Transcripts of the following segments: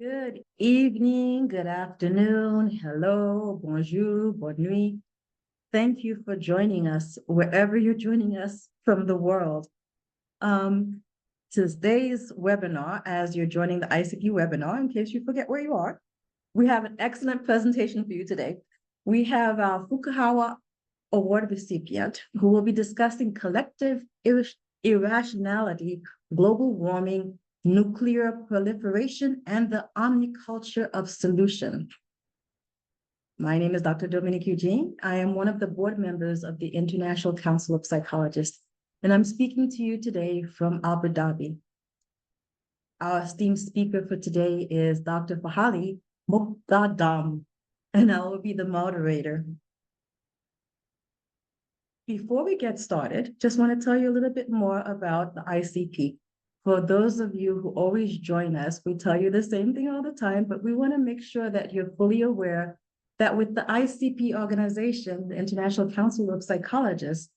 Good evening, good afternoon, hello, bonjour, bonne nuit. Thank you for joining us wherever you're joining us from the world. Um, Today's webinar, as you're joining the ICP webinar, in case you forget where you are, we have an excellent presentation for you today. We have our Fukuhara Award recipient who will be discussing collective irrationality, global warming, nuclear proliferation, and the omniculture of solution. My name is Dr. Dominique Eugene. I am one of the board members of the International Council of Psychologists, and I'm speaking to you today from Abu Dhabi. Our esteemed speaker for today is Dr. Fathali Moghaddam, and I will be the moderator. Before we get started, just want to tell you a little bit more about the ICP. For those of you who always join us, we tell you the same thing all the time, but we want to make sure that you're fully aware that with the ICP organization, the International Council of Psychologists,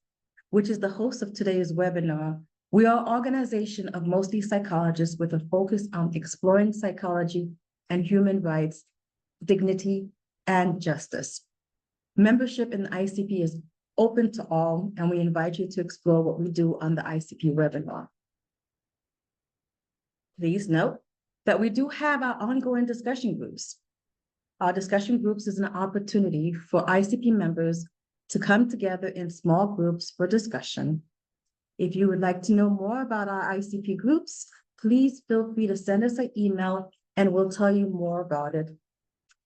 which is the host of today's webinar, we are an organization of mostly psychologists with a focus on exploring psychology and human rights, dignity, and justice. Membership in the ICP is open to all, and we invite you to explore what we do on the ICP webinar. Please note that we do have our ongoing discussion groups. Our discussion groups is an opportunity for ICP members to come together in small groups for discussion. If you would like to know more about our ICP groups, please feel free to send us an email and we'll tell you more about it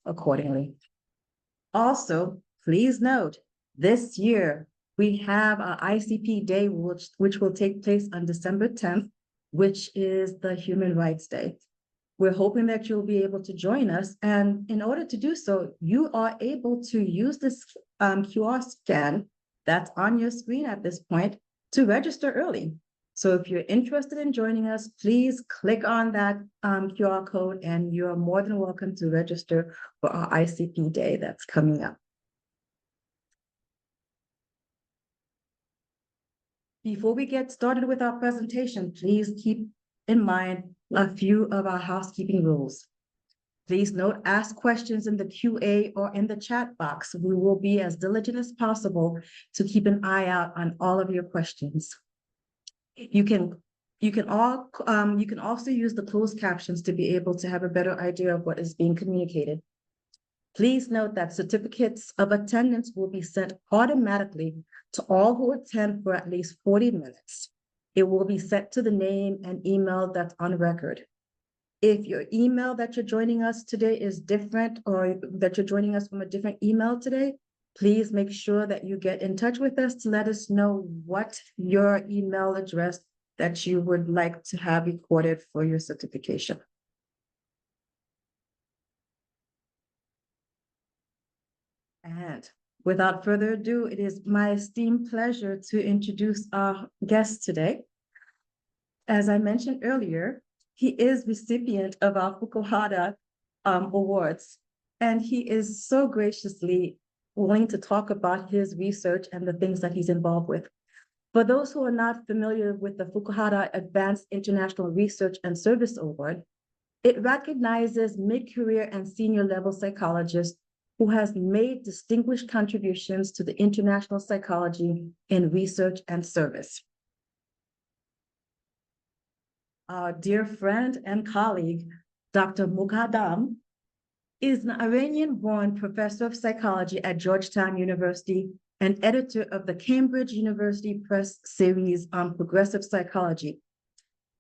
accordingly. Also, please note, this year, we have our ICP Day, which will take place on December 10th, which is the Human Rights Day. We're hoping that you'll be able to join us. And in order to do so, you are able to use this QR scan that's on your screen at this point to register early. So if you're interested in joining us, please click on that QR code and you're more than welcome to register for our ICP Day that's coming up. Before we get started with our presentation, please keep in mind a few of our housekeeping rules. Please note, ask questions in the QA or in the chat box. We will be as diligent as possible to keep an eye out on all of your questions. You can also use the closed captions to be able to have a better idea of what is being communicated. Please note that certificates of attendance will be sent automatically to all who attend for at least 40 minutes. It will be sent to the name and email that's on record. If your email that you're joining us today is different, or that you're joining us from a different email today, please make sure that you get in touch with us to let us know what your email address that you would like to have recorded for your certification. And without further ado, it is my esteemed pleasure to introduce our guest today. As I mentioned earlier, he is recipient of our Fukuhara Awards, and he is so graciously willing to talk about his research and the things that he's involved with. For those who are not familiar with the Fukuhara Advanced International Research and Service Award, it recognizes mid-career and senior level psychologists who has made distinguished contributions to the international psychology in research and service. Our dear friend and colleague, Dr. Moghaddam, is an Iranian-born professor of psychology at Georgetown University and editor of the Cambridge University Press series on progressive psychology.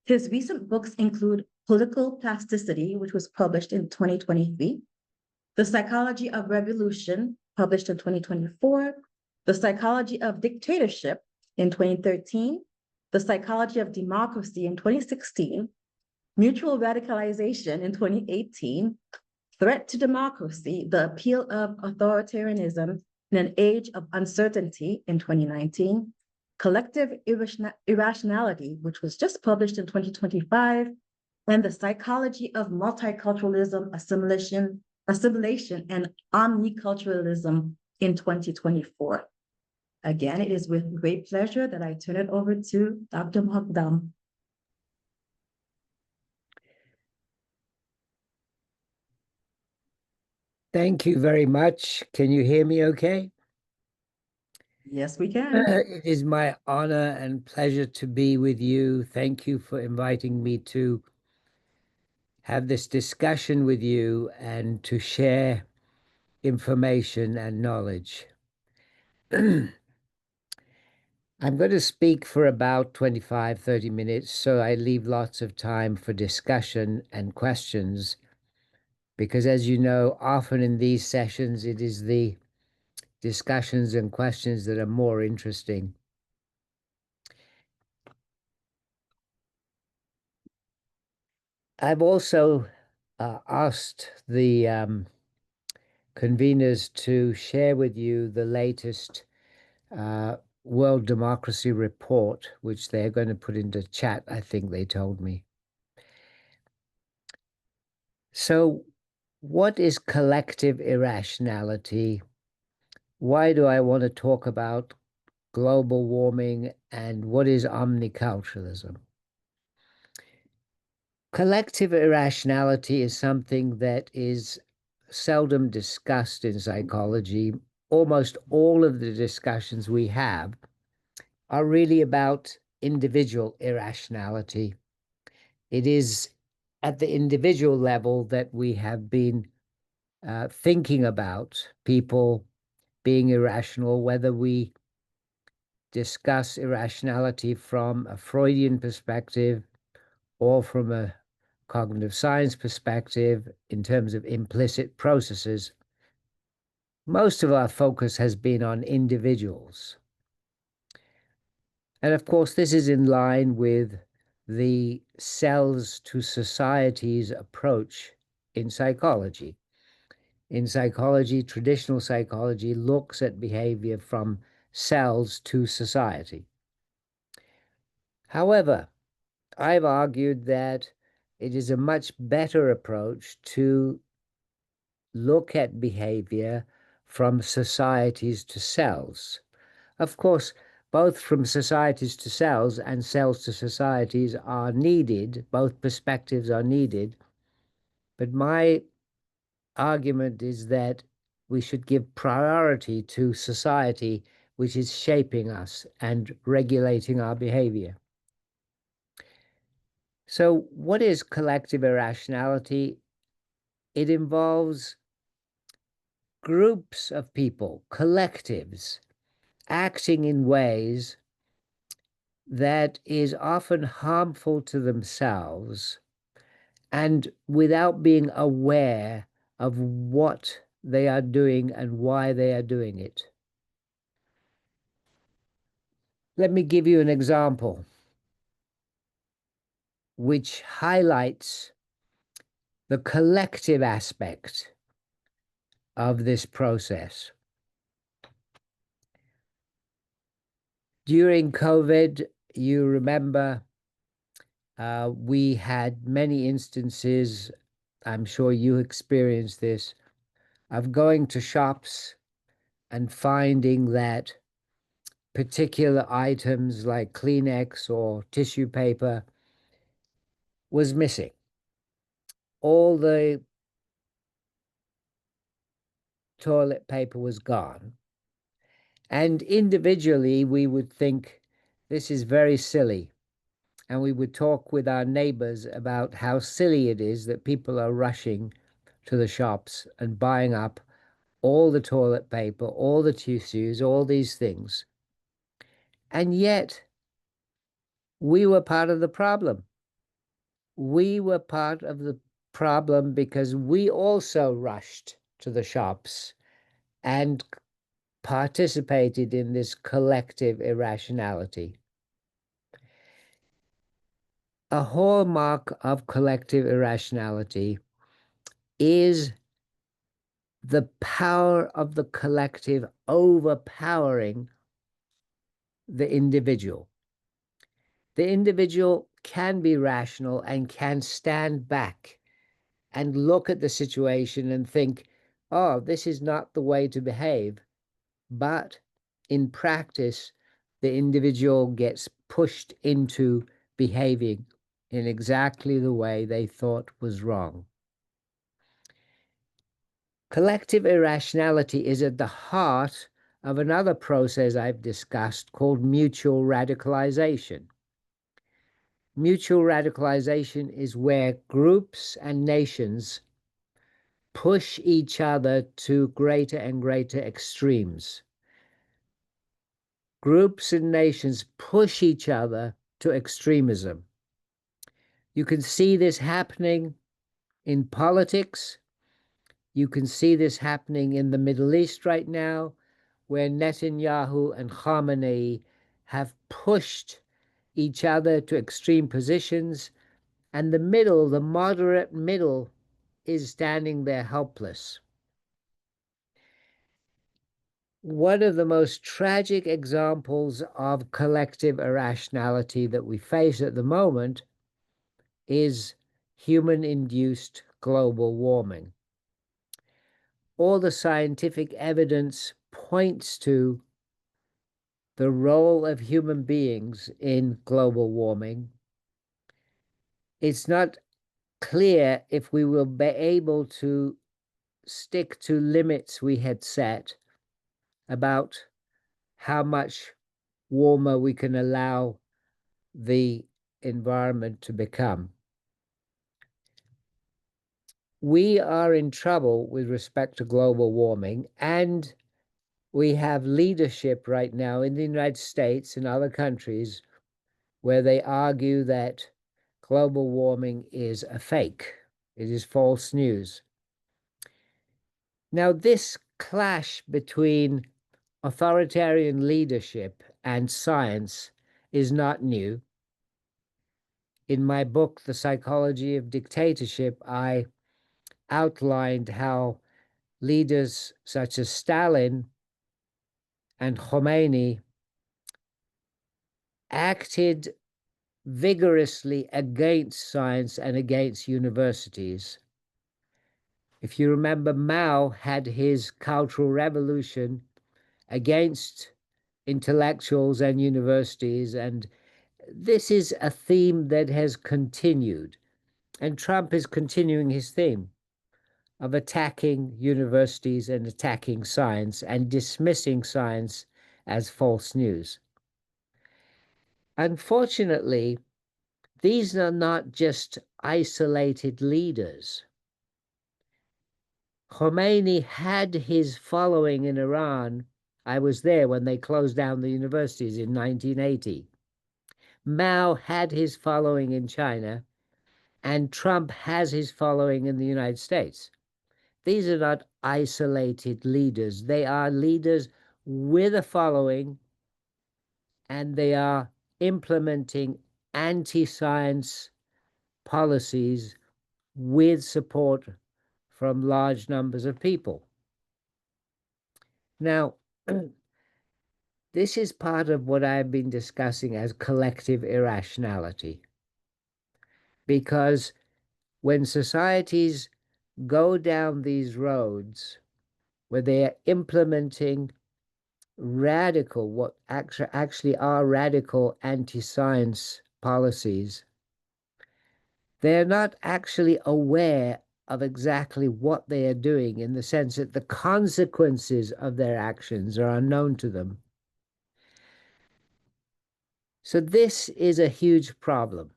His recent books include Political Plasticity, which was published in 2023, The Psychology of Revolution, published in 2024, The Psychology of Dictatorship in 2013, The Psychology of Democracy in 2016, Mutual Radicalization in 2018, Threat to Democracy, The Appeal of Authoritarianism in an Age of Uncertainty in 2019, Collective Irrationality, which was just published in 2025, and The Psychology of Multiculturalism, Assimilation, and Omniculturalism in 2024. Again, it is with great pleasure that I turn it over to Dr. Moghaddam. Thank you very much. Can you hear me okay? Yes, we can. It is my honor and pleasure to be with you. Thank you for inviting me to have this discussion with you and to share information and knowledge. I'm going to speak for about 25-30 minutes, so I leave lots of time for discussion and questions, because as you know, often in these sessions, it is the discussions and questions that are more interesting. I've also asked the conveners to share with you the latest World Democracy Report, which they're going to put into chat, I think they told me. So, what is collective irrationality? Why do I want to talk about global warming, and what is omniculturalism? Collective irrationality is something that is seldom discussed in psychology. Almost all of the discussions we have are really about individual irrationality. It is at the individual level that we have been thinking about people being irrational, whether we discuss irrationality from a Freudian perspective or from a cognitive science perspective in terms of implicit processes. Most of our focus has been on individuals. And of course, this is in line with the cells to societies approach in psychology. In psychology, traditional psychology looks at behavior from cells to society. However, I've argued that it is a much better approach to look at behavior from societies to cells. Of course, both from societies to cells and cells to societies are needed, both perspectives are needed, but my argument is that we should give priority to society, which is shaping us and regulating our behavior. So, what is collective irrationality? It involves groups of people, collectives, acting in ways that is often harmful to themselves and without being aware of what they are doing and why they are doing it. Let me give you an example which highlights the collective aspect of this process. During COVID, you remember we had many instances, I'm sure you experienced this, of going to shops and finding that particular items like Kleenex or tissue paper was missing. All the toilet paper was gone. And individually, we would think this is very silly. And we would talk with our neighbors about how silly it is that people are rushing to the shops and buying up all the toilet paper, all the tissues, all these things. And yet, we were part of the problem. We were part of the problem because we also rushed to the shops and participated in this collective irrationality. A hallmark of collective irrationality is the power of the collective overpowering the individual. The individual can be rational and can stand back and look at the situation and think, oh, this is not the way to behave. But in practice, the individual gets pushed into behaving in exactly the way they thought was wrong. Collective irrationality is at the heart of another process I've discussed called mutual radicalization. Mutual radicalization is where groups and nations push each other to greater and greater extremes. Groups and nations push each other to extremism. You can see this happening in politics. You can see this happening in the Middle East right now, where Netanyahu and Khamenei have pushed each other to extreme positions, and the middle, the moderate middle, is standing there helpless. One of the most tragic examples of collective irrationality that we face at the moment is human-induced global warming. All the scientific evidence points to the role of human beings in global warming. It's not clear if we will be able to stick to limits we had set about how much warmer we can allow the environment to become. We are in trouble with respect to global warming, and we have leadership right now in the United States and other countries where they argue that global warming is a fake. It is false news. Now, this clash between authoritarian leadership and science is not new. In my book, The Psychology of Dictatorship, I outlined how leaders such as Stalin and Khomeini acted vigorously against science and against universities. If you remember, Mao had his Cultural Revolution against intellectuals and universities, and this is a theme that has continued, and Trump is continuing his theme of attacking universities and attacking science and dismissing science as false news. Unfortunately, these are not just isolated leaders. Khomeini had his following in Iran. I was there when they closed down the universities in 1980. Mao had his following in China, and Trump has his following in the United States. These are not isolated leaders. They are leaders with a following, and they are implementing anti-science policies with support from large numbers of people. Now, this is part of what I've been discussing as collective irrationality, because when societies go down these roads where they are implementing radical, what actually are radical anti-science policies, they're not actually aware of exactly what they are doing, in the sense that the consequences of their actions are unknown to them. So this is a huge problem.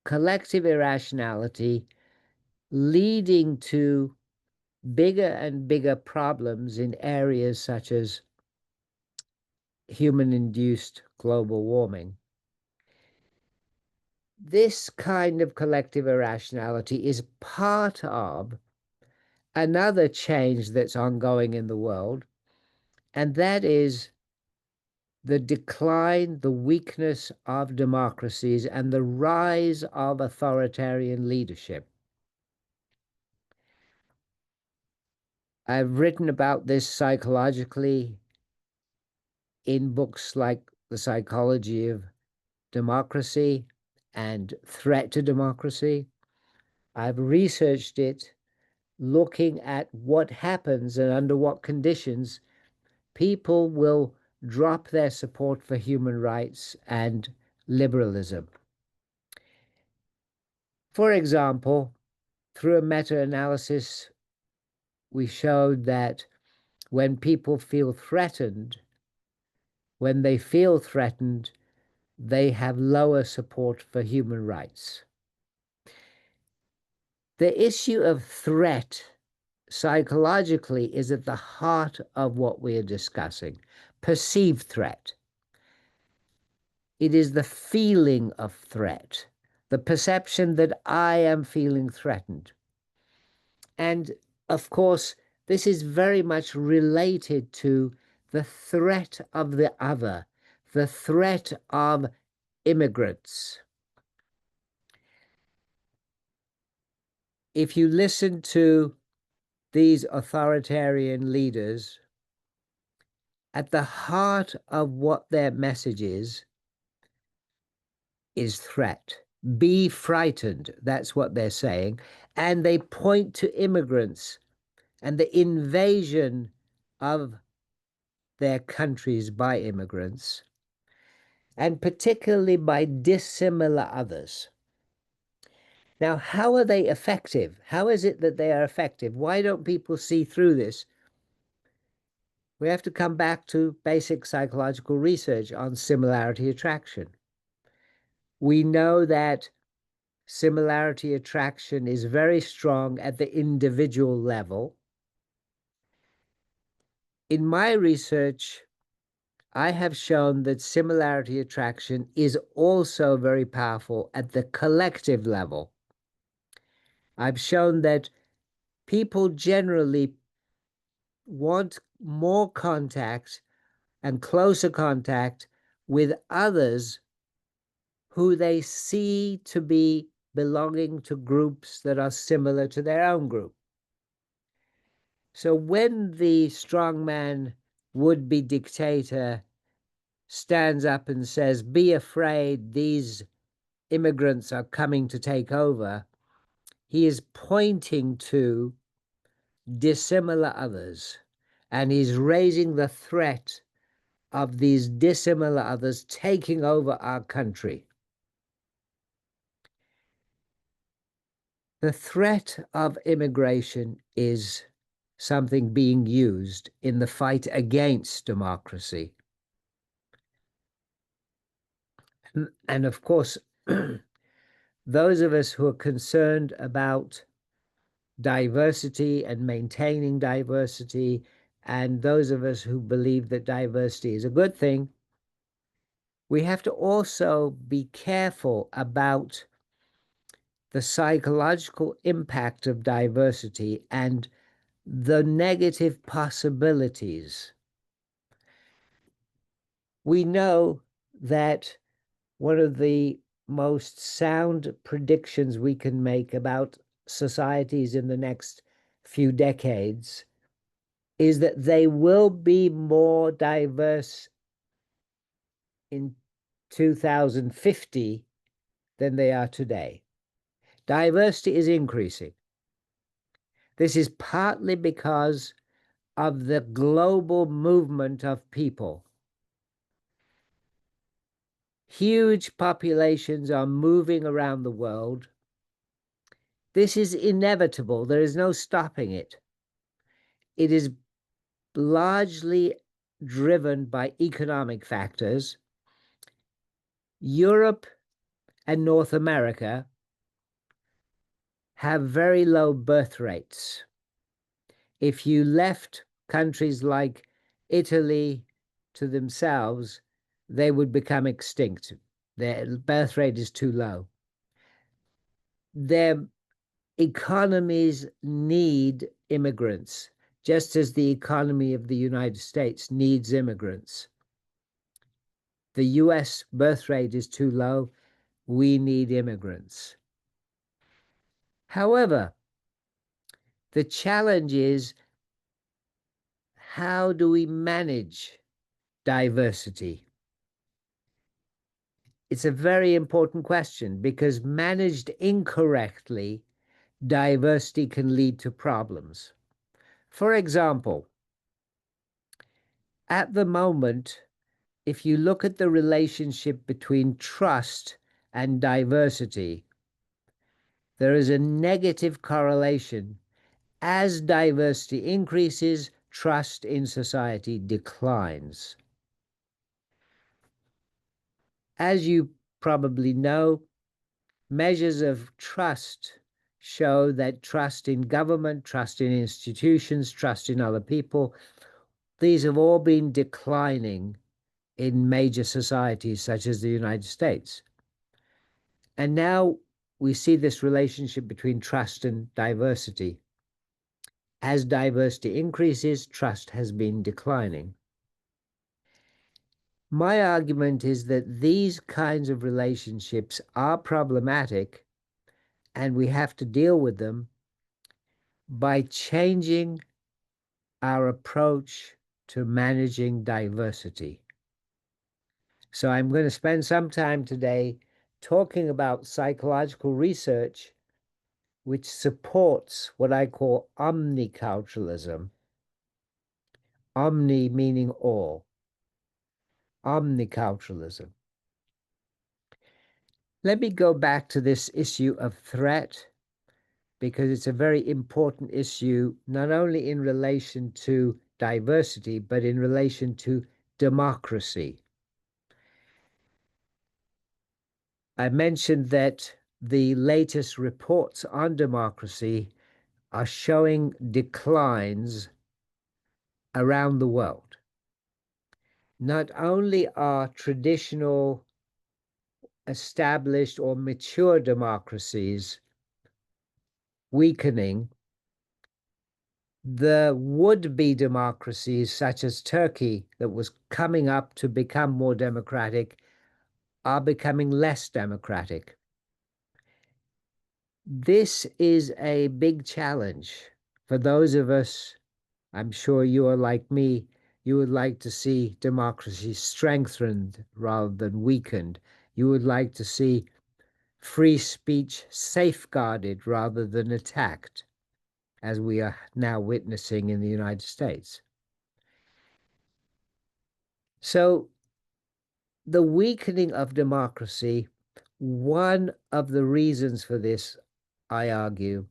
Collective irrationality leading to bigger and bigger problems in areas such as human-induced global warming. This kind of collective irrationality is part of another change that's ongoing in the world, and that is the decline, the weakness of democracies, and the rise of authoritarian leadership. I've written about this psychologically in books like The Psychology of Democracy and Threat to Democracy. I've researched it looking at what happens and under what conditions people will drop their support for human rights and liberalism. For example, through a meta-analysis we showed that when people feel threatened, when they feel threatened, they have lower support for human rights. The issue of threat psychologically is at the heart of what we are discussing. Perceived threat. It is the feeling of threat, the perception that I am feeling threatened. And of course, this is very much related to the threat of the other, the threat of immigrants. If you listen to these authoritarian leaders, at the heart of what their message is threat. Be frightened, that's what they're saying. And they point to immigrants and the invasion of their countries by immigrants, and particularly by dissimilar others. Now, how are they effective? How is it that they are effective? Why don't people see through this? We have to come back to basic psychological research on similarity attraction. We know that similarity attraction is very strong at the individual level. In my research, I have shown that similarity attraction is also very powerful at the collective level. I've shown that people generally want more contact and closer contact with others who they see to be belonging to groups that are similar to their own group. So when the strongman would-be dictator stands up and says, be afraid, these immigrants are coming to take over, he is pointing to dissimilar others, and he's raising the threat of these dissimilar others taking over our country. The threat of immigration is something being used in the fight against democracy. And of course, those of us who are concerned about diversity and maintaining diversity, and those of us who believe that diversity is a good thing, we have to also be careful about the psychological impact of diversity and the negative possibilities. We know that one of the most sound predictions we can make about societies in the next few decades is that they will be more diverse in 2050 than they are today. Diversity is increasing. This is partly because of the global movement of people. Huge populations are moving around the world. This is inevitable. There is no stopping it. It is largely driven by economic factors. Europe and North America have very low birth rates. If you left countries like Italy to themselves, they would become extinct. Their birth rate is too low. Their economies need immigrants, just as the economy of the United States needs immigrants. The US birth rate is too low. We need immigrants. However, the challenge is, how do we manage diversity? It's a very important question, because managed incorrectly, diversity can lead to problems. For example, at the moment, if you look at the relationship between trust and diversity, there is a negative correlation. As diversity increases, trust in society declines. As you probably know, measures of trust show that trust in government, trust in institutions, trust in other people, these have all been declining in major societies such as the United States. And now we see this relationship between trust and diversity. As diversity increases, trust has been declining. My argument is that these kinds of relationships are problematic, and we have to deal with them by changing our approach to managing diversity. So I'm going to spend some time today talking about psychological research which supports what I call omniculturalism. Omni meaning all. Omniculturalism. Let me go back to this issue of threat, because it's a very important issue, not only in relation to diversity, but in relation to democracy. I mentioned that the latest reports on democracy are showing declines around the world. Not only are traditional, established, or mature democracies weakening, the would-be democracies such as Turkey that was coming up to become more democratic are becoming less democratic. This is a big challenge for those of us. I'm sure you are like me. You would like to see democracy strengthened rather than weakened. You would like to see free speech safeguarded rather than attacked, as we are now witnessing in the United States. So the weakening of democracy, one of the reasons for this, I argue,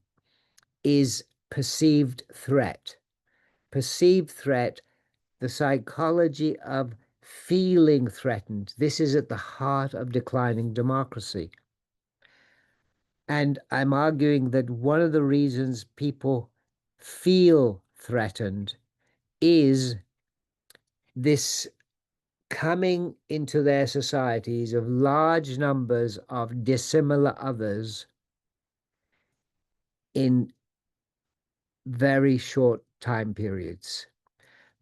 is perceived threat. Perceived threat, the psychology of feeling threatened. This is at the heart of declining democracy. And I'm arguing that one of the reasons people feel threatened is this coming into their societies of large numbers of dissimilar others in very short time periods.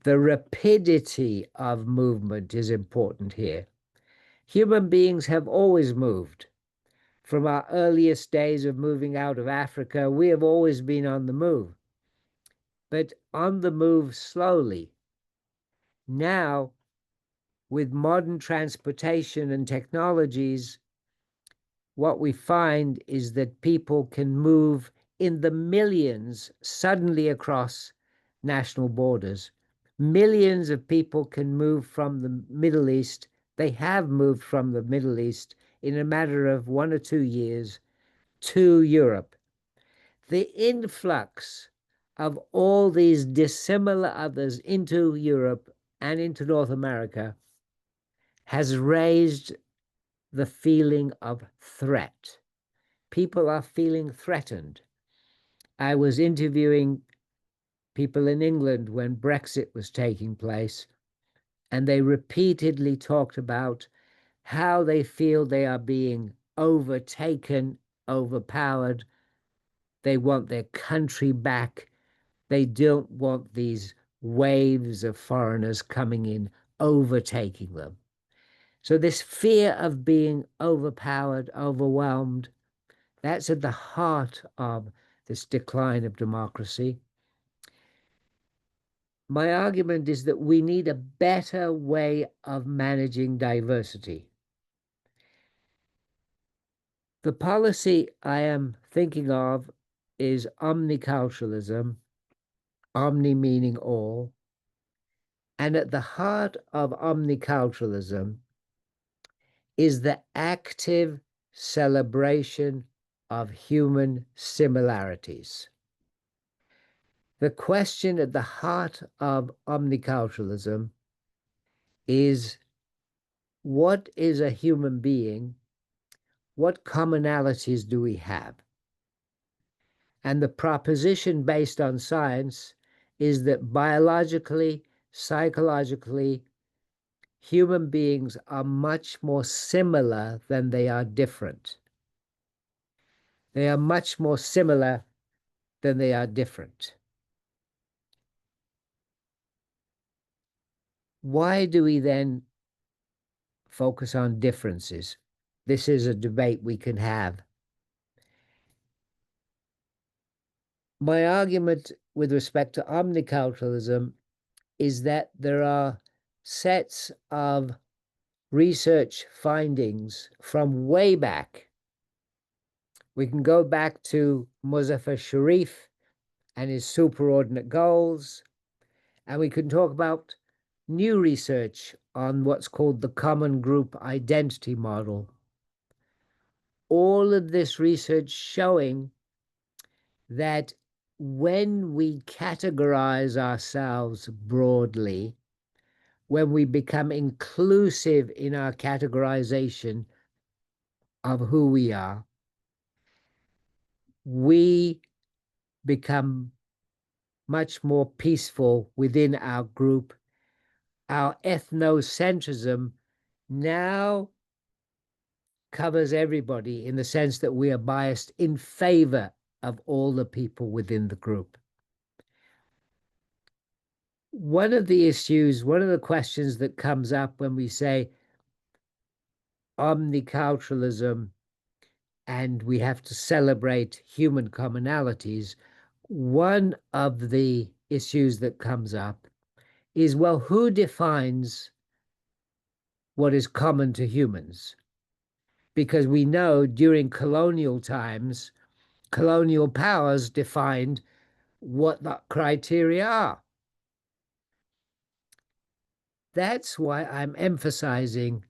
The rapidity of movement is important here. Human beings have always moved. From our earliest days of moving out of Africa, we have always been on the move, but on the move slowly. Now, with modern transportation and technologies, what we find is that people can move in the millions suddenly across national borders. Millions of people can move from the Middle East. They have moved from the Middle East in a matter of 1 or 2 years to Europe. The influx of all these dissimilar others into Europe and into North America has raised the feeling of threat. People are feeling threatened. I was interviewing people in England when Brexit was taking place, and they repeatedly talked about how they feel they are being overtaken, overpowered. They want their country back. They don't want these waves of foreigners coming in, overtaking them. So this fear of being overpowered, overwhelmed, that's at the heart of this decline of democracy. My argument is that we need a better way of managing diversity. The policy I am thinking of is omniculturalism, omni meaning all. And at the heart of omniculturalism is the active celebration of human similarities. The question at the heart of omniculturalism is, what is a human being? What commonalities do we have? And the proposition based on science is that biologically, psychologically, human beings are much more similar than they are different. They are much more similar than they are different. Why do we then focus on differences? This is a debate we can have. My argument with respect to omniculturalism is that there are sets of research findings from way back. We can go back to Muzaffar Sharif and his superordinate goals, and we can talk about new research on what's called the common group identity model. All of this research showing that when we categorize ourselves broadly, when we become inclusive in our categorization of who we are, we become much more peaceful within our group. Our ethnocentrism now covers everybody in the sense that we are biased in favor of all the people within the group. One of the questions that comes up when we say omniculturalism and we have to celebrate human commonalities, one of the issues that comes up is, well, who defines what is common to humans? Because we know during colonial times, colonial powers defined what the criteria are. That's why I'm emphasizing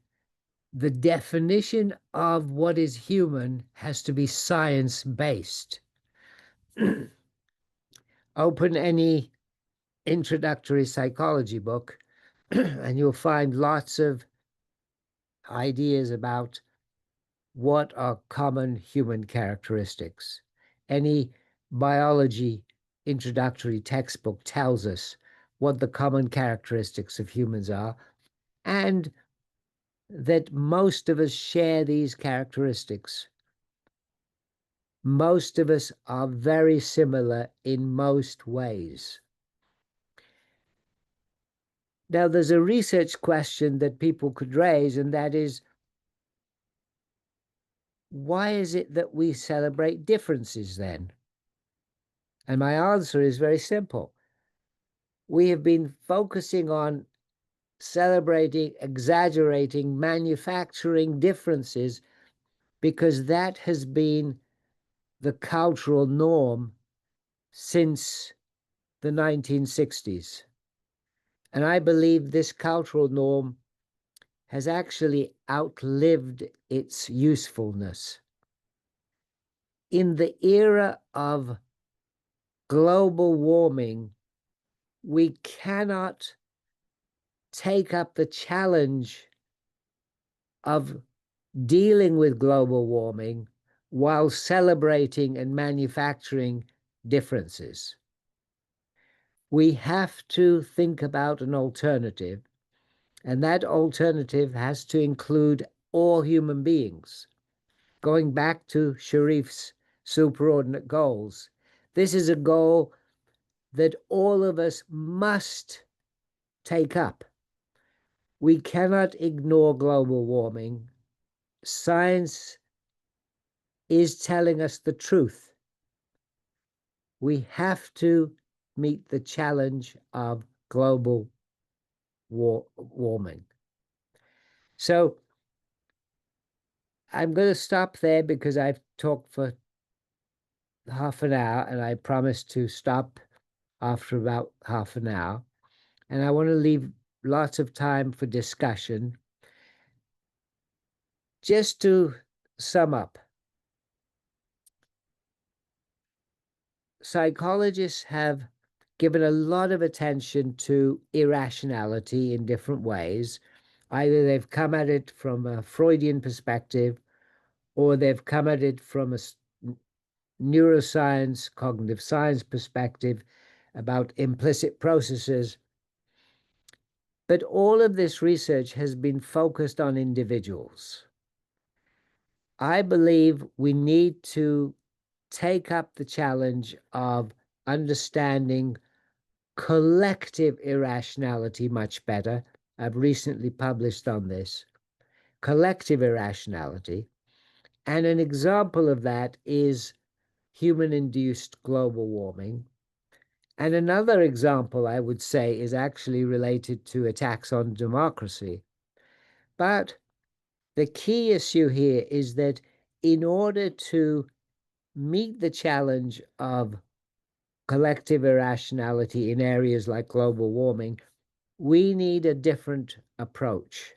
the definition of what is human has to be science-based. Open any introductory psychology book and you'll find lots of ideas about what are common human characteristics. Any biology introductory textbook tells us what the common characteristics of humans are, and that most of us share these characteristics. Most of us are very similar in most ways. Now, there's a research question that people could raise, and that is, why is it that we celebrate differences then? And my answer is very simple. We have been focusing on celebrating, exaggerating, manufacturing differences because that has been the cultural norm since the 1960s. And I believe this cultural norm has actually outlived its usefulness. In the era of global warming, we cannot take up the challenge of dealing with global warming while celebrating and manufacturing differences. We have to think about an alternative, and that alternative has to include all human beings. Going back to Sharif's superordinate goals, this is a goal that all of us must take up. We cannot ignore global warming. Science is telling us the truth. We have to meet the challenge of global warming. So I'm going to stop there because I've talked for half an hour and I promised to stop after about half an hour. And I want to leave lots of time for discussion. Just to sum up, psychologists have given a lot of attention to irrationality in different ways. Either they've come at it from a Freudian perspective, or they've come at it from a neuroscience, cognitive science perspective about implicit processes. But all of this research has been focused on individuals. I believe we need to take up the challenge of understanding collective irrationality much better. I've recently published on this. Collective irrationality. And an example of that is human-induced global warming. And another example, I would say, is actually related to attacks on democracy. But the key issue here is that in order to meet the challenge of collective irrationality in areas like global warming, we need a different approach.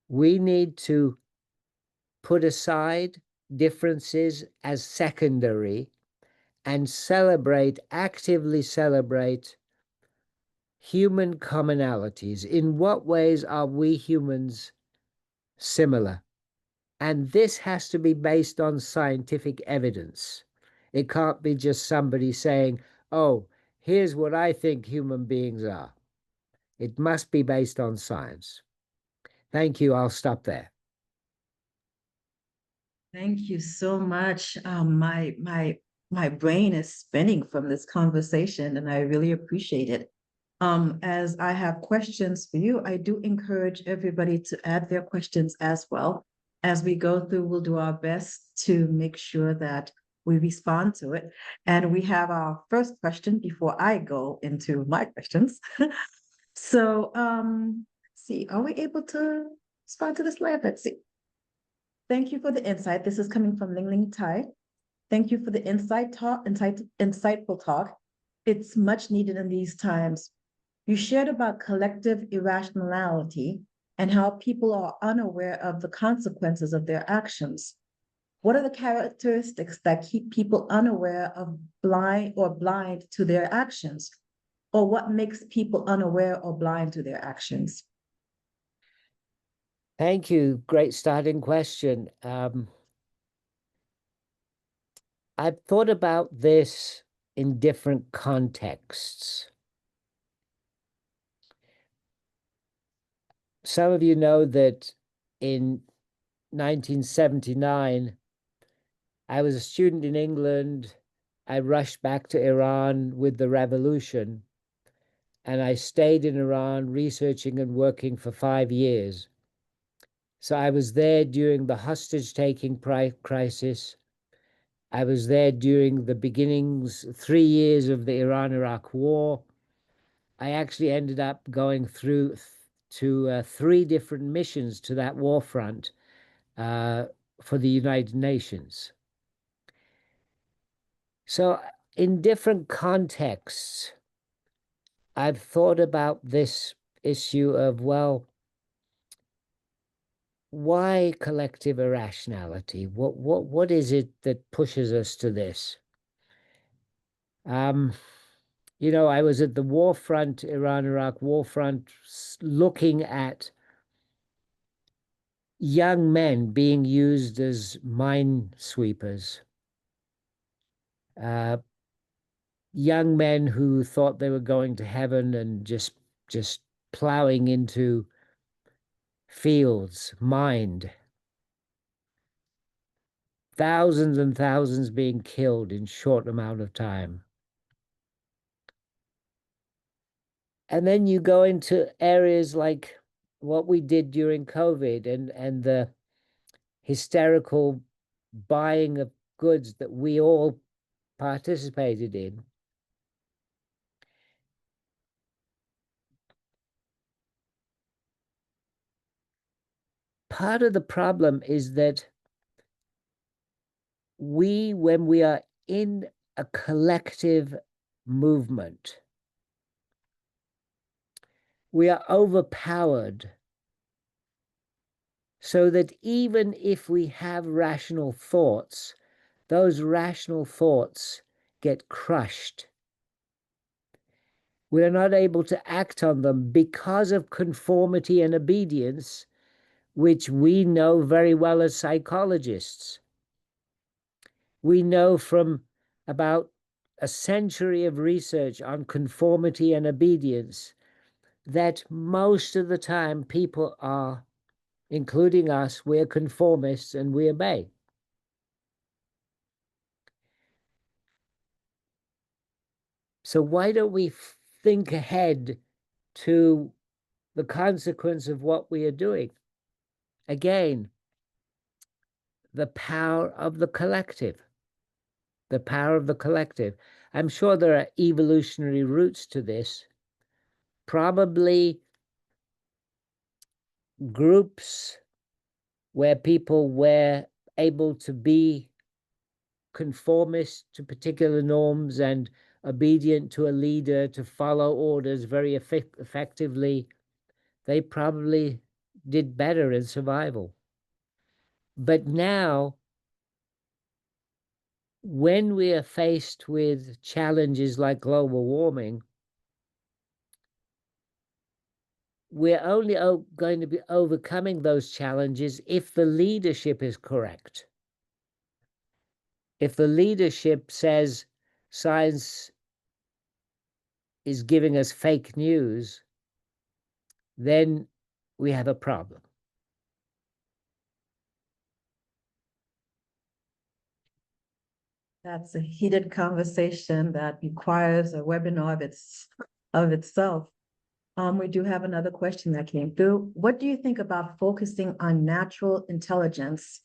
We need to put aside differences as secondary and actively celebrate human commonalities. In what ways are we humans similar? And this has to be based on scientific evidence. It can't be just somebody saying, oh, here's what I think human beings are. It must be based on science. Thank you. I'll stop there. Thank you so much. My brain is spinning from this conversation, and I really appreciate it. As I have questions for you, I do encourage everybody to add their questions as well. As we go through, we'll do our best to make sure that we respond to it. And we have our first question before I go into my questions. So, let's see, are we able to respond to this live? Let's see. Thank you for the insight. This is coming from Ling Ling Tai. Thank you for the insightful talk. It's much needed in these times. You shared about collective irrationality and how people are unaware of the consequences of their actions. What are the characteristics that keep people unaware of blind to their actions? Or what makes people unaware or blind to their actions? Thank you. Great starting question. I've thought about this in different contexts. Some of you know that in 1979, I was a student in England. I rushed back to Iran with the revolution, and I stayed in Iran researching and working for 5 years. So I was there during the hostage-taking crisis. I was there during the beginnings, 3 years of the Iran-Iraq war. I actually ended up going through to 3 different missions to that war front for the United Nations. So in different contexts, I've thought about this issue of, well, why collective irrationality? What is it that pushes us to this? You know, I was at the war front, Iran-Iraq war front, looking at young men being used as minesweepers. Young men who thought they were going to heaven and just plowing into fields, mined. Thousands and thousands being killed in short amount of time. And then you go into areas like what we did during COVID and the hysterical buying of goods that we all participated in. Part of the problem is that when we are in a collective movement, we are overpowered so that even if we have rational thoughts, those rational thoughts get crushed we're not able to act on them because of conformity and obedience, which we know very well as psychologists. We know from about a century of research on conformity and obedience that most of the time people are, including us, we're conformists and we obey. So why don't we think ahead to the consequence of what we are doing? Again, the power of the collective. The power of the collective. I'm sure there are evolutionary roots to this. Probably groups where people were able to be conformist to particular norms and obedient to a leader, to follow orders very effectively, they probably did better in survival. But now, when we are faced with challenges like global warming, we're only going to be overcoming those challenges if the leadership is correct. If the leadership says science is giving us fake news, then we have a problem. That's a heated conversation that requires a webinar of itself. We do have another question that came through. What do you think about focusing on natural intelligence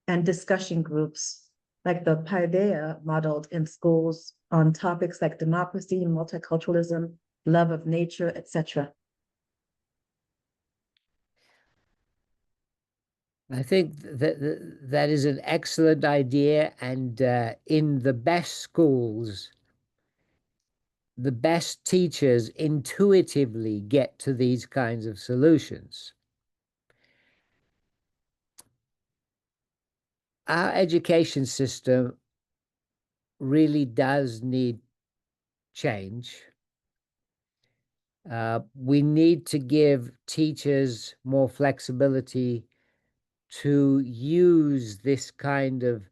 and discussion groups like the Paideia modeled in schools on topics like democracy, multiculturalism, love of nature, etc.? I think that is an excellent idea, and in the best schools, the best teachers intuitively get to these kinds of solutions. Our education system really does need change. We need to give teachers more flexibility to use this kind of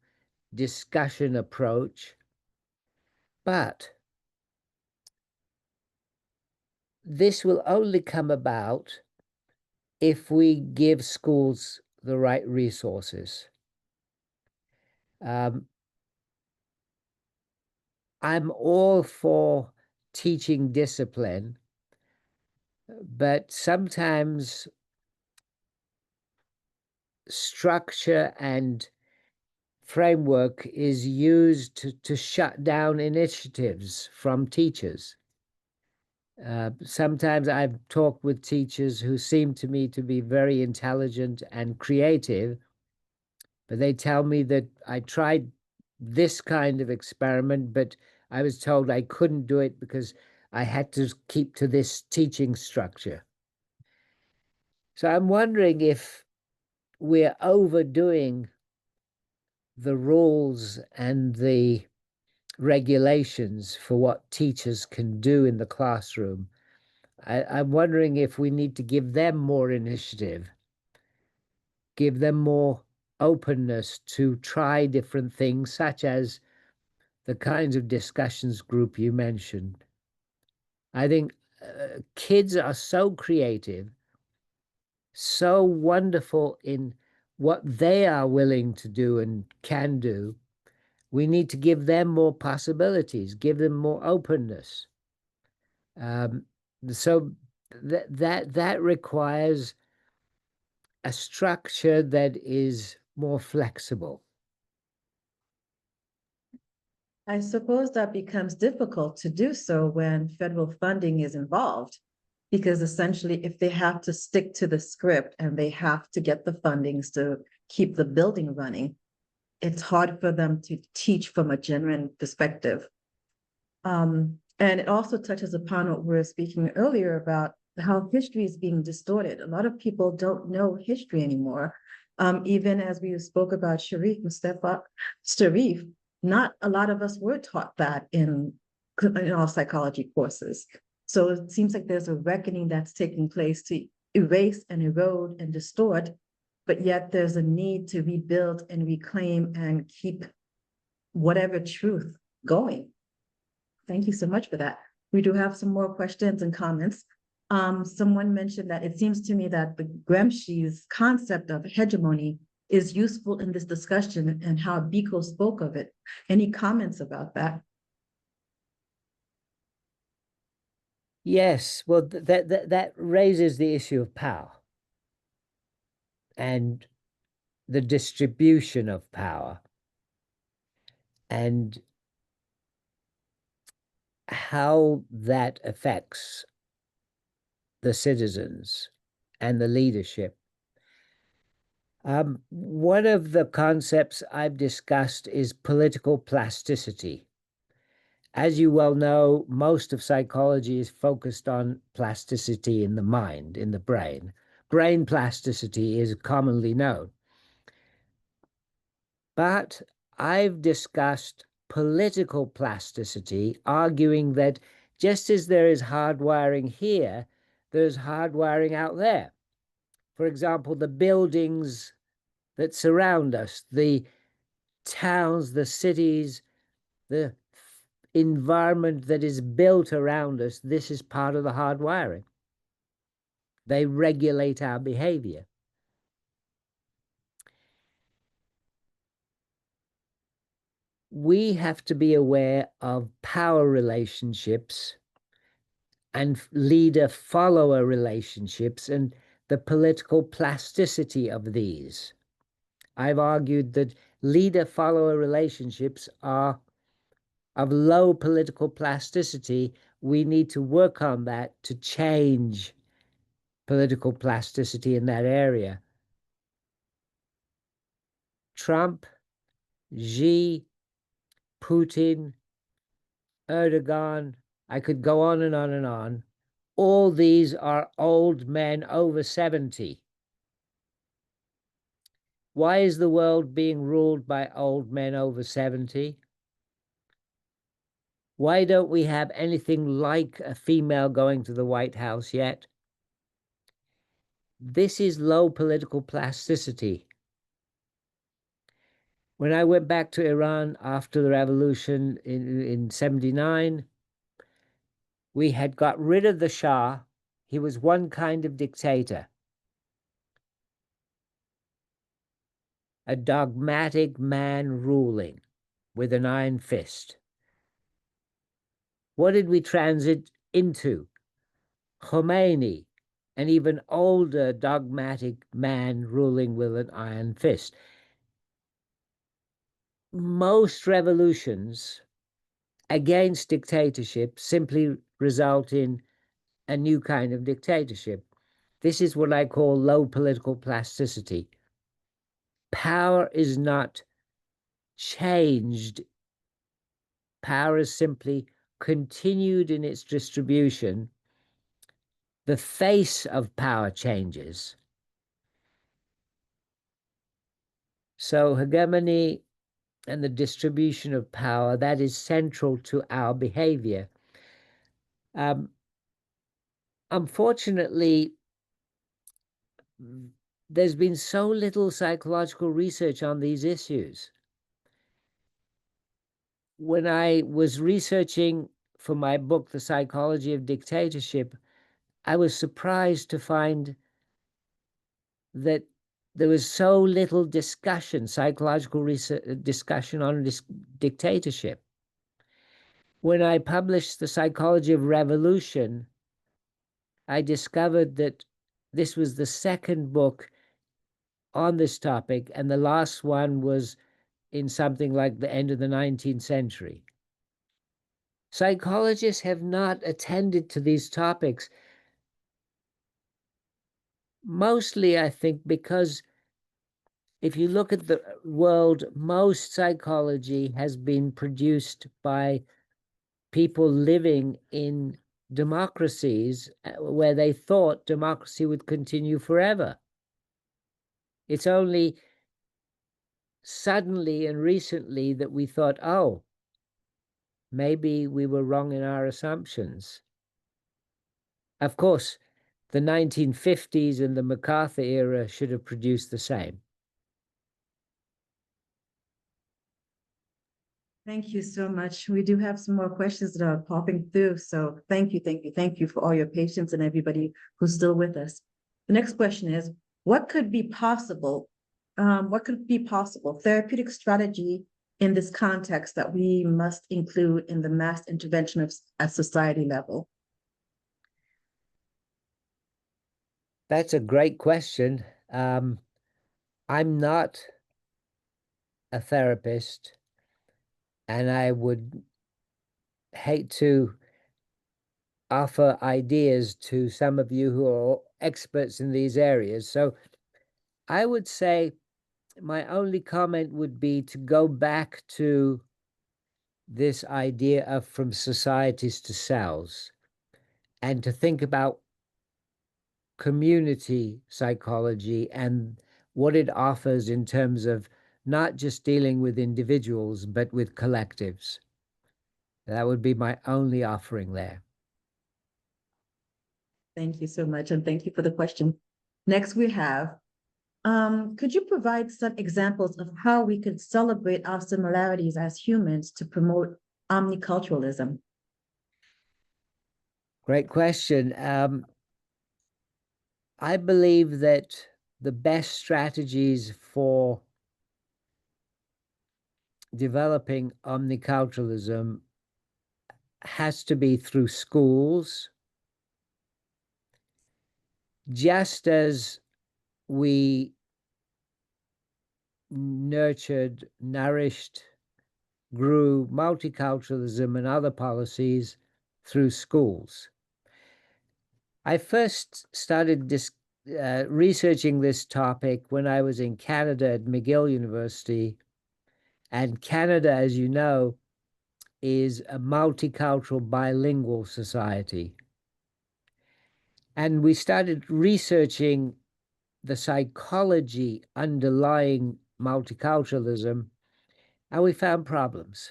discussion approach, but this will only come about if we give schools the right resources. I'm all for teaching discipline, but sometimes structure and framework is used to shut down initiatives from teachers. Sometimes I've talked with teachers who seem to me to be very intelligent and creative, but they tell me that I tried this kind of experiment, but I was told I couldn't do it because I had to keep to this teaching structure. So I'm wondering if we're overdoing the rules and the regulations for what teachers can do in the classroom. I'm wondering if we need to give them more initiative, give them more openness to try different things, such as the kinds of discussions group you mentioned. I think kids are so creative, so wonderful in what they are willing to do and can do. We need to give them more possibilities, give them more openness. So that requires a structure that is more flexible. I suppose that becomes difficult to do so when federal funding is involved, because essentially, if they have to stick to the script and they have to get the fundings to keep the building running, it's hard for them to teach from a genuine perspective. And it also touches upon what we were speaking earlier about how history is being distorted. A lot of people don't know history anymore. Even as we spoke about Mustafa Sharif, not a lot of us were taught that in our psychology courses. So it seems like there's a reckoning that's taking place to erase and erode and distort, but yet there's a need to rebuild and reclaim and keep whatever truth going. Thank you so much for that. We do have some more questions and comments. Someone mentioned that it seems to me that the Gramsci's concept of hegemony is useful in this discussion and how Biko spoke of it. Any comments about that? Yes, well, that raises the issue of power and the distribution of power and how that affects the citizens and the leadership. One of the concepts I've discussed is political plasticity. As you well know, most of psychology is focused on plasticity in the mind, in the brain. Brain plasticity is commonly known. But I've discussed political plasticity, arguing that just as there is hardwiring here, there's hardwiring out there. For example, the buildings that surround us, the towns, the cities, the environment that is built around us, this is part of the hardwiring. They regulate our behavior. We have to be aware of power relationships and leader-follower relationships and the political plasticity of these. I've argued that leader-follower relationships are of low political plasticity. We need to work on that to change political plasticity in that area. Trump, Xi, Putin, Erdogan, I could go on and on and on. All these are old men over 70. Why is the world being ruled by old men over 70? Why don't we have anything like a female going to the White House yet? This is low political plasticity. When I went back to Iran after the revolution in 79, we had got rid of the Shah. He was one kind of dictator, a dogmatic man ruling with an iron fist. What did we transit into? Khomeini, an even older dogmatic man ruling with an iron fist. Most revolutions against dictatorship simply result in a new kind of dictatorship. This is what I call low political plasticity. Power is not changed. Power is simply continued in its distribution. The face of power changes. So hegemony and the distribution of power, that is central to our behavior. Unfortunately, there's been so little psychological research on these issues. When I was researching for my book, The Psychology of Dictatorship, I was surprised to find that there was so little discussion, psychological research, discussion on this dictatorship. When I published The Psychology of Revolution, I discovered that this was the second book on this topic, and the last one was in something like the end of the 19th century. Psychologists have not attended to these topics, mostly, I think, because if you look at the world, most psychology has been produced by people living in democracies where they thought democracy would continue forever. It's only suddenly and recently that we thought, oh, maybe we were wrong in our assumptions. Of course, the 1950s and the MacArthur era should have produced the same. Thank you so much. We do have some more questions that are popping through. So thank you for all your patience and everybody who's still with us. The next question is, what could be possible? What could be possible therapeutic strategy in this context that we must include in the mass intervention of at society level? That's a great question. I'm not a therapist, and I would hate to offer ideas to some of you who are experts in these areas. So I would say my only comment would be to go back to this idea of from societies to cells and to think about community psychology and what it offers in terms of not just dealing with individuals, but with collectives. That would be my only offering there. Thank you so much, and thank you for the question. Next, we have, could you provide some examples of how we could celebrate our similarities as humans to promote omniculturalism? Great question. I believe that the best strategies for developing omniculturalism has to be through schools, just as we nurtured, nourished, grew multiculturalism and other policies through schools. I first started researching this topic when I was in Canada at McGill University. And Canada, as you know, is a multicultural bilingual society. And we started researching the psychology underlying multiculturalism, and we found problems.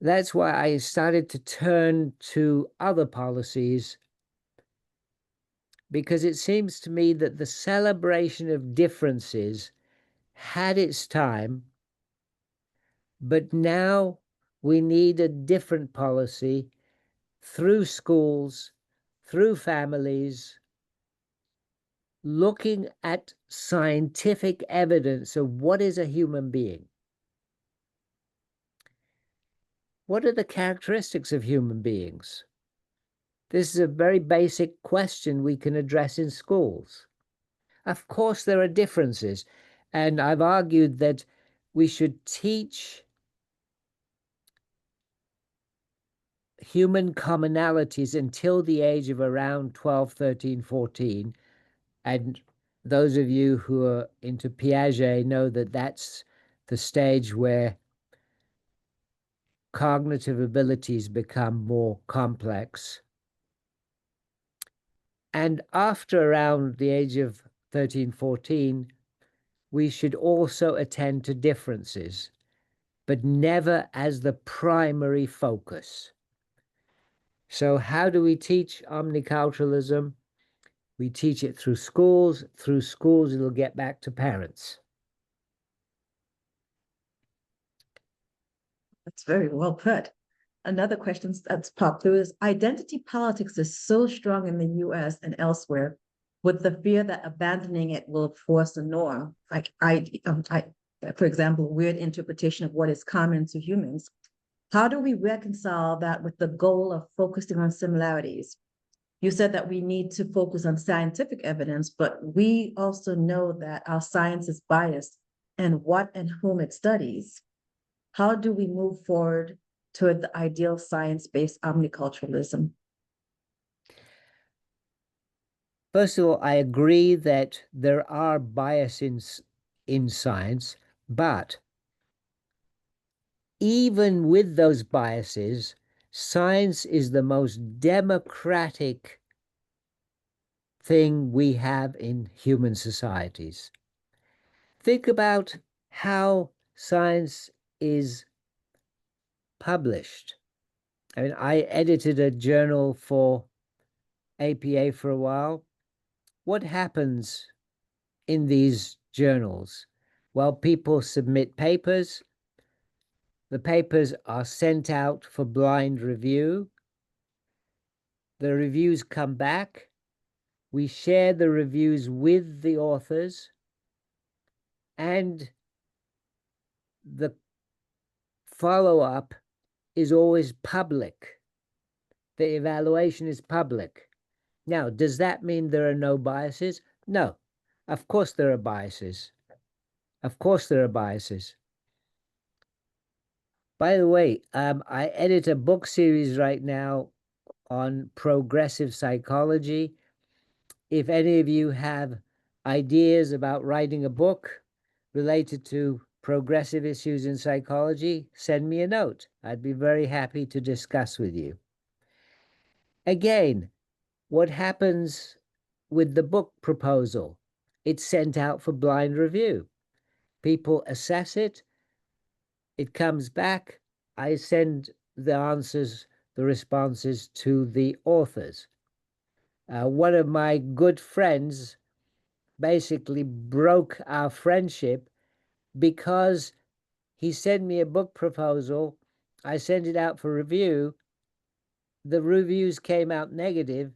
That's why I started to turn to other policies, because it seems to me that the celebration of differences had its time, but now we need a different policy through schools, through families, looking at scientific evidence of what is a human being. What are the characteristics of human beings? This is a very basic question we can address in schools. Of course, there are differences, and I've argued that we should teach human commonalities until the age of around 12, 13, 14. And those of you who are into Piaget know that that's the stage where cognitive abilities become more complex. And after around the age of 13, 14, we should also attend to differences, but never as the primary focus. So how do we teach omniculturalism? We teach it through schools. Through schools, it'll get back to parents. That's very well put. Another question that's popped through is identity politics is so strong in the US and elsewhere, with the fear that abandoning it will force a norm. Like for example, weird interpretation of what is common to humans. How do we reconcile that with the goal of focusing on similarities? You said that we need to focus on scientific evidence, but we also know that our science is biased in what and whom it studies. How do we move forward toward the ideal science-based omniculturalism? First of all, I agree that there are biases in science, but even with those biases, science is the most democratic thing we have in human societies. Think about how science is published. I mean, I edited a journal for APA for a while. What happens in these journals? Well, people submit papers. The papers are sent out for blind review. The reviews come back. We share the reviews with the authors, and the follow-up is always public. The evaluation is public. Now, does that mean there are no biases? No. Of course there are biases. Of course there are biases. By the way, I edit a book series right now on progressive psychology. If any of you have ideas about writing a book related to progressive issues in psychology, send me a note. I'd be very happy to discuss with you. Again, what happens with the book proposal? It's sent out for blind review. People assess it. It comes back. I send the answers, the responses to the authors. One of my good friends basically broke our friendship because he sent me a book proposal. I sent it out for review. The reviews came out negative,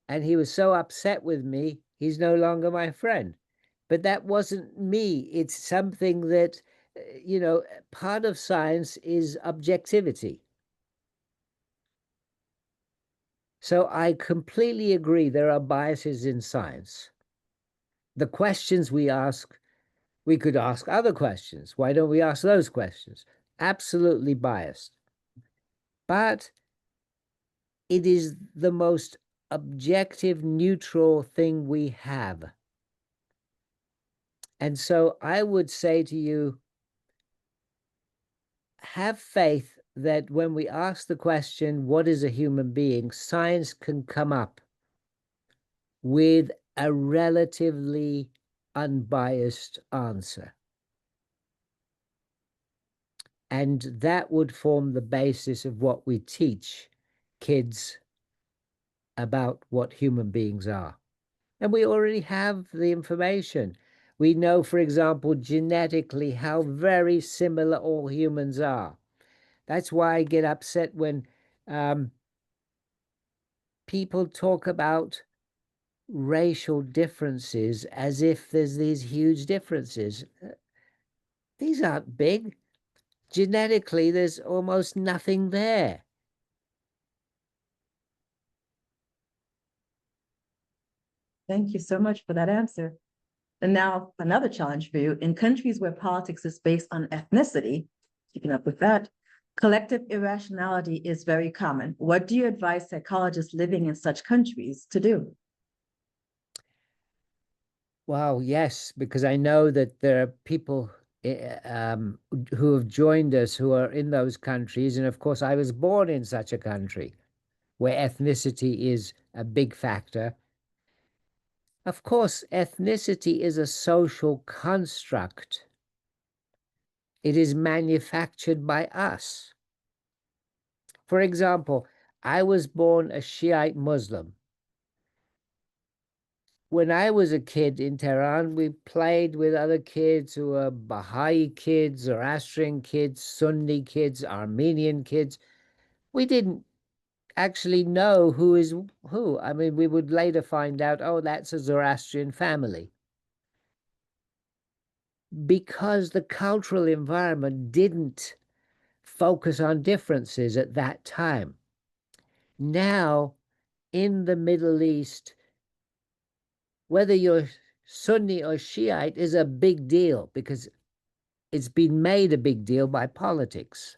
and he was so upset with me, he's no longer my friend. But that wasn't me. It's something that, part of science is objectivity. So I completely agree there are biases in science. The questions we ask, we could ask other questions. Why don't we ask those questions? Absolutely biased. But it is the most objective, neutral thing we have. And so I would say to you, have faith that when we ask the question, what is a human being, science can come up with a relatively unbiased answer. And that would form the basis of what we teach kids about what human beings are. And we already have the information. We know, for example, genetically how very similar all humans are. That's why I get upset when people talk about racial differences as if there's these huge differences. These aren't big. Genetically, there's almost nothing there. Thank you so much for that answer. And now another challenge for you. In countries where politics is based on ethnicity, keeping up with that, collective irrationality is very common. What do you advise psychologists living in such countries to do? Well, yes, because I know that there are people who have joined us who are in those countries. And of course, I was born in such a country where ethnicity is a big factor. Of course, ethnicity is a social construct. It is manufactured by us. For example, I was born a Shiite Muslim. When I was a kid in Tehran, we played with other kids who were Baha'i kids, Zoroastrian kids, Sunni kids, Armenian kids. We didn't actually know who is who. I mean, we would later find out, oh, that's a Zoroastrian family. Because the cultural environment didn't focus on differences at that time. Now, in the Middle East, whether you're Sunni or Shiite is a big deal because it's been made a big deal by politics.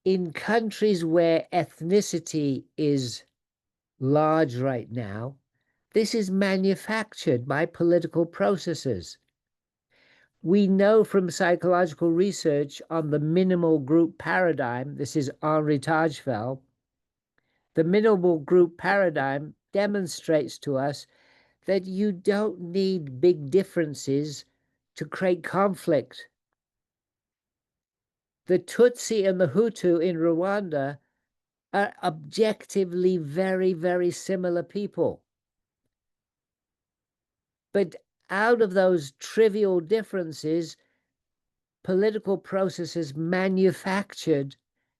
In countries where ethnicity is large right now, this is manufactured by political processes. We know from psychological research on the minimal group paradigm, this is Henri Tajfel, the minimal group paradigm demonstrates to us that you don't need big differences to create conflict. The Tutsi and the Hutu in Rwanda are objectively very, very similar people. But out of those trivial differences, political processes manufactured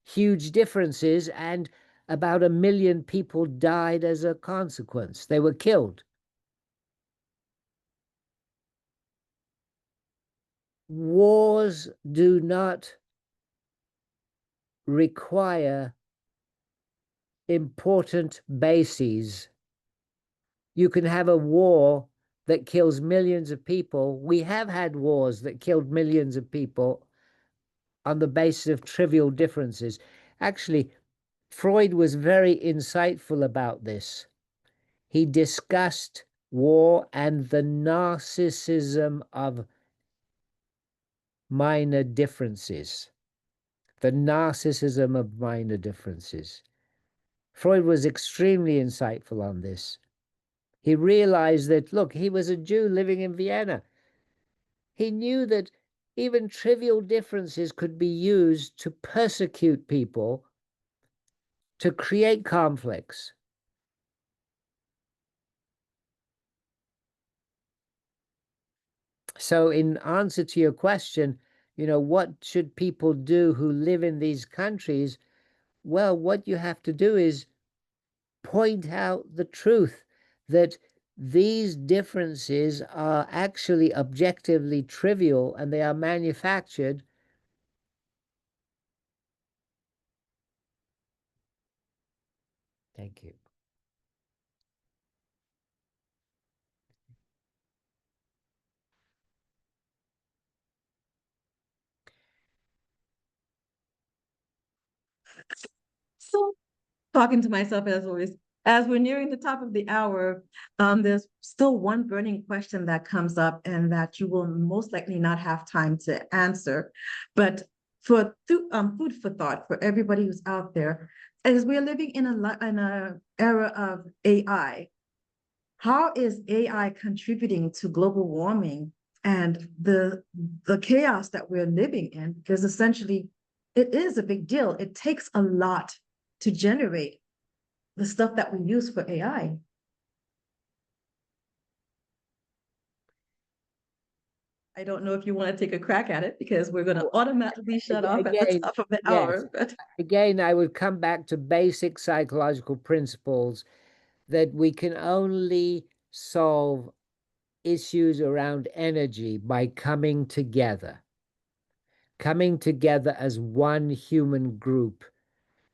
huge differences, and about 1 million people died as a consequence. They were killed. Wars do not require important bases. You can have a war that kills millions of people. We have had wars that killed millions of people on the basis of trivial differences. Actually, Freud was very insightful about this. He discussed war and the narcissism of minor differences. The narcissism of minor differences. Freud was extremely insightful on this. He realized that, look, he was a Jew living in Vienna. He knew that even trivial differences could be used to persecute people, to create conflicts. So in answer to your question, what should people do who live in these countries? Well, what you have to do is point out the truth that these differences are actually objectively trivial and they are manufactured. Thank you. So, talking to myself as always, as we're nearing the top of the hour, there's still one burning question that comes up and that you will most likely not have time to answer. But for food for thought for everybody who's out there, as we're living in a era of AI, how is AI contributing to global warming and the chaos that we're living in? Because essentially, it is a big deal. It takes a lot to generate the stuff that we use for AI. I don't know if you want to take a crack at it because we're going to automatically shut off at the top of the hour. But Again, I would come back to basic psychological principles that we can only solve issues around energy by coming together as one human group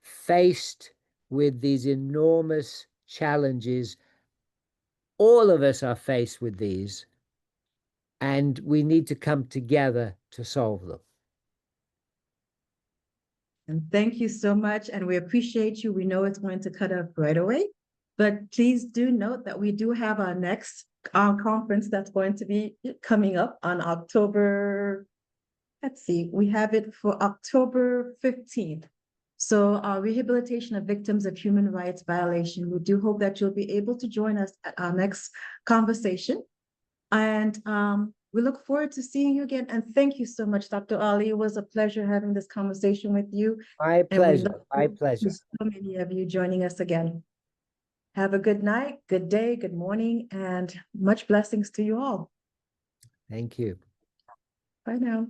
faced with these enormous challenges. All of us are faced with these, and we need to come together to solve them. And thank you so much. And we appreciate you. We know it's going to cut off right away, but please do note that we do have our next conference that's going to be coming up on October. Let's see, we have it for October 15th. So our rehabilitation of victims of human rights violation. We do hope that you'll be able to join us at our next conversation. And we look forward to seeing you again. And thank you so much, Dr. Ali. It was a pleasure having this conversation with you. My pleasure. My pleasure. So many of you joining us again. Have a good night, good day, good morning, and much blessings to you all. Thank you. Bye now.